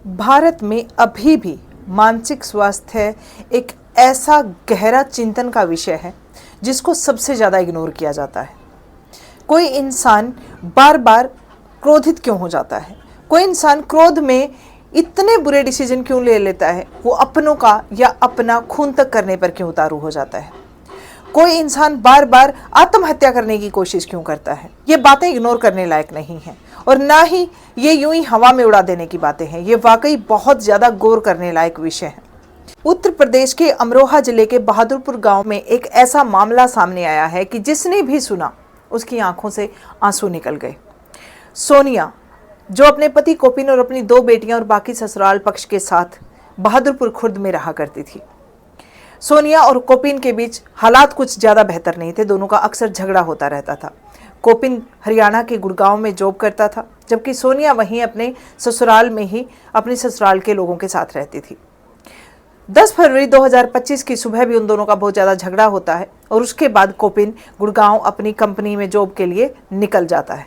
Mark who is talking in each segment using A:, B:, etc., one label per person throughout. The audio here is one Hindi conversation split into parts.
A: भारत में अभी भी मानसिक स्वास्थ्य एक ऐसा गहरा चिंतन का विषय है जिसको सबसे ज़्यादा इग्नोर किया जाता है। कोई इंसान बार बार क्रोधित क्यों हो जाता है? कोई इंसान क्रोध में इतने बुरे डिसीजन क्यों ले लेता है? वो अपनों का या अपना खून तक करने पर क्यों उतारू हो जाता है? कोई इंसान बार बार आत्महत्या करने की कोशिश क्यों करता है? ये बातें इग्नोर करने लायक नहीं हैं और ना ही ये यूं ही हवा में उड़ा देने की बातें हैं। ये वाकई बहुत ज़्यादा गौर करने लायक विषय है। उत्तर प्रदेश के अमरोहा जिले के बहादुरपुर गांव में एक ऐसा मामला सामने आया है कि जिसने भी सुना उसकी आंखों से आंसू निकल गए। सोनिया, जो अपने पति कोपिन और अपनी 2 बेटियां और बाकी ससुराल पक्ष के साथ बहादुरपुर खुर्द में रहा करती थी। सोनिया और कोपिन के बीच हालात कुछ ज़्यादा बेहतर नहीं थे। दोनों का अक्सर झगड़ा होता रहता था। कोपिन हरियाणा के गुड़गांव में जॉब करता था, जबकि सोनिया वहीं अपने ससुराल में ही अपने ससुराल के लोगों के साथ रहती थी। 10 फरवरी 2025 की सुबह भी उन दोनों का बहुत ज़्यादा झगड़ा होता है और उसके बाद कोपिन गुड़गांव अपनी कंपनी में जॉब के लिए निकल जाता है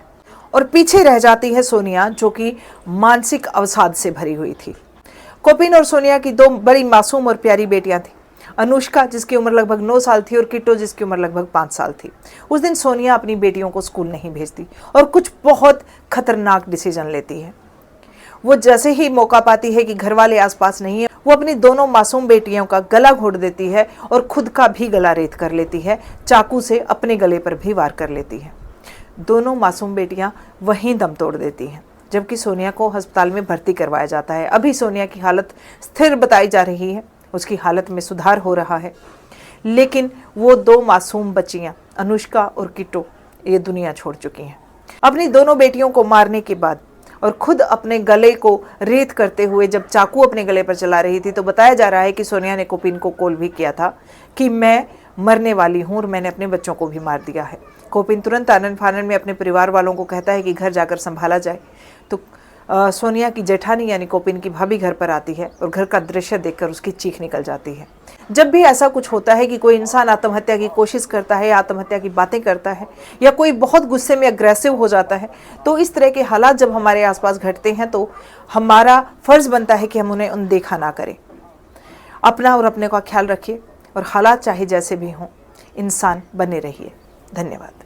A: और पीछे रह जाती है सोनिया, जो कि मानसिक अवसाद से भरी हुई थी। कोपिन और सोनिया की 2 बड़ी मासूम और प्यारी बेटियां थी, अनुष्का जिसकी उम्र लगभग 9 साल थी और किट्टो जिसकी उम्र लगभग 5 साल थी। उस दिन सोनिया अपनी बेटियों को स्कूल नहीं भेजती और कुछ बहुत खतरनाक डिसीजन लेती है। वो जैसे ही मौका पाती है कि घर वाले आसपास नहीं है, वो अपनी दोनों मासूम बेटियों का गला घोट देती है और खुद का भी गला रेत कर लेती है। चाकू से अपने गले पर भी वार कर लेती है। दोनों मासूम बेटियां वहीं दम तोड़ देती हैं, जबकि सोनिया को अस्पताल में भर्ती करवाया जाता है। अभी सोनिया की हालत स्थिर बताई जा रही है, उसकी हालत में सुधार हो रहा है, लेकिन वो 2 मासूम बच्चियां अनुष्का और किट्टो ये दुनिया छोड़ चुकी हैं। अपनी दोनों बेटियों को मारने के बाद और खुद अपने गले को रेत करते हुए जब चाकू अपने गले पर चला रही थी, तो बताया जा रहा है कि सोनिया ने कोपिन को कॉल भी किया था कि मैं मरने वाली हूँ और मैंने अपने बच्चों को भी मार दिया है। कोपिन तुरंत आनन फानन में अपने परिवार वालों को कहता है कि घर जाकर संभाला जाए। तो सोनिया की जेठानी यानी कोपिन की भाभी घर पर आती है और घर का दृश्य देखकर उसकी चीख निकल जाती है। जब भी ऐसा कुछ होता है कि कोई इंसान आत्महत्या की कोशिश करता है, आत्महत्या की बातें करता है या कोई बहुत गुस्से में अग्रेसिव हो जाता है, तो इस तरह के हालात जब हमारे आसपास घटते हैं तो हमारा फर्ज बनता है कि हम उन्हें अनदेखा ना करें। अपना और अपने का ख्याल रखिए और हालात चाहे जैसे भी हों, इंसान बने रहिए। धन्यवाद।